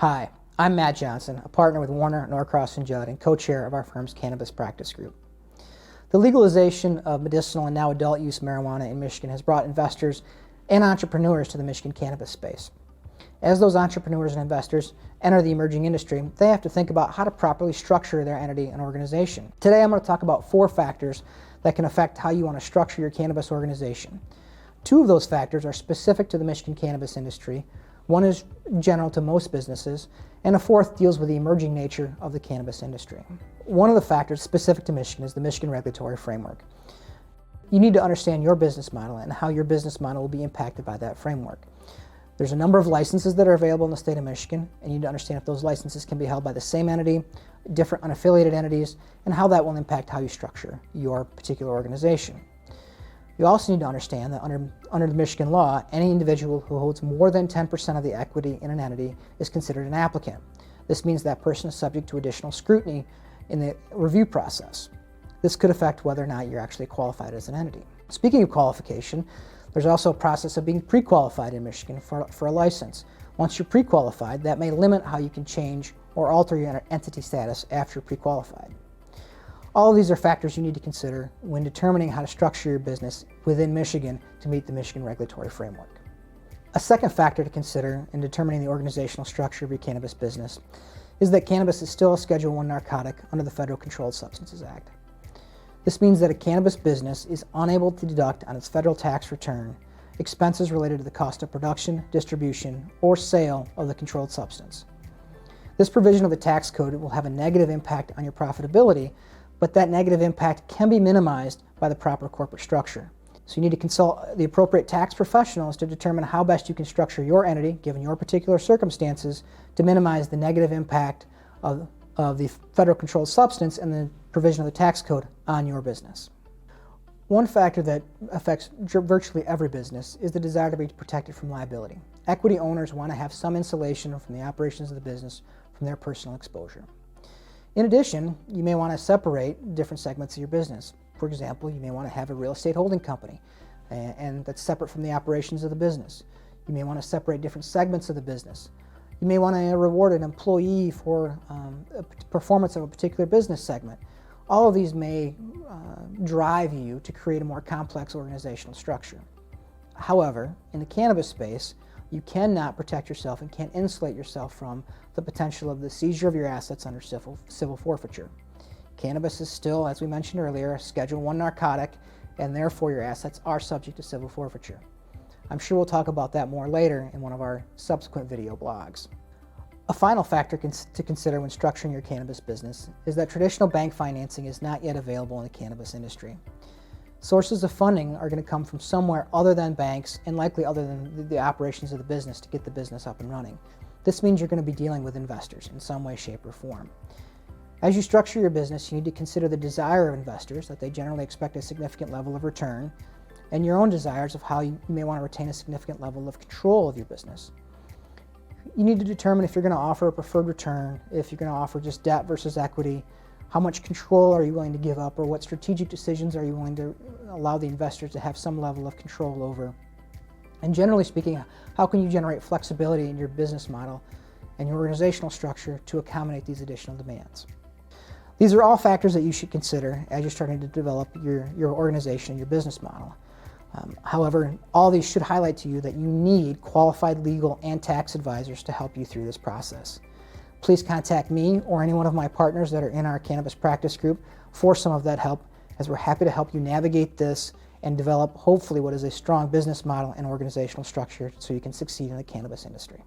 Hi, I'm Matt Johnson, a partner with Warner, Norcross & Judd and co-chair of our firm's Cannabis Practice Group. The legalization of medicinal and now adult use marijuana in Michigan has brought investors and entrepreneurs to the Michigan cannabis space. As those entrepreneurs and investors enter the emerging industry, they have to think about how to properly structure their entity and organization. Today I'm going to talk about 4 factors that can affect how you want to structure your cannabis organization. 2 of those factors are specific to the Michigan cannabis industry. One is general to most businesses, and a 4th deals with the emerging nature of the cannabis industry. One of the factors specific to Michigan is the Michigan regulatory framework. You need to understand your business model and how your business model will be impacted by that framework. There's a number of licenses that are available in the state of Michigan, and you need to understand if those licenses can be held by the same entity, different unaffiliated entities, and how that will impact how you structure your particular organization. You also need to understand that under the Michigan law, any individual who holds more than 10% of the equity in an entity is considered an applicant. This means that person is subject to additional scrutiny in the review process. This could affect whether or not you're actually qualified as an entity. Speaking of qualification, there's also a process of being pre-qualified in Michigan for a license. Once you're pre-qualified, that may limit how you can change or alter your entity status after you're pre-qualified. All of these are factors you need to consider when determining how to structure your business within Michigan to meet the Michigan regulatory framework. A second factor to consider in determining the organizational structure of your cannabis business is that cannabis is still a Schedule I narcotic under the Federal Controlled Substances Act. This means that a cannabis business is unable to deduct on its federal tax return expenses related to the cost of production, distribution, or sale of the controlled substance. This provision of the tax code will have a negative impact on your profitability, but that negative impact can be minimized by the proper corporate structure. So you need to consult the appropriate tax professionals to determine how best you can structure your entity, given your particular circumstances, to minimize the negative impact of the federal controlled substance and the provision of the tax code on your business. One factor that affects virtually every business is the desire to be protected from liability. Equity owners want to have some insulation from the operations of the business from their personal exposure. In addition, you may want to separate different segments of your business. For example, you may want to have a real estate holding company, and that's separate from the operations of the business. You may want to separate different segments of the business. You may want to reward an employee for performance of a particular business segment. All of these may drive you to create a more complex organizational structure. However, in the cannabis space, you cannot protect yourself and can't insulate yourself from the potential of the seizure of your assets under civil forfeiture. Cannabis is still, as we mentioned earlier, a Schedule I narcotic, and therefore your assets are subject to civil forfeiture. I'm sure we'll talk about that more later in one of our subsequent video blogs. A final factor to consider when structuring your cannabis business is that traditional bank financing is not yet available in the cannabis industry. Sources of funding are going to come from somewhere other than banks and likely other than the operations of the business to get the business up and running. This means you're going to be dealing with investors in some way, shape, or form. As you structure your business, you need to consider the desire of investors, that they generally expect a significant level of return, and your own desires of how you may want to retain a significant level of control of your business. You need to determine if you're going to offer a preferred return, if you're going to offer just debt versus equity, how much control are you willing to give up, or what strategic decisions are you willing to allow the investors to have some level of control over. And generally speaking, how can you generate flexibility in your business model and your organizational structure to accommodate these additional demands. These are all factors that you should consider as you're starting to develop your organization, your business model. However, all these should highlight to you that you need qualified legal and tax advisors to help you through this process. Please contact me or any one of my partners that are in our cannabis practice group for some of that help, as we're happy to help you navigate this and develop hopefully what is a strong business model and organizational structure so you can succeed in the cannabis industry.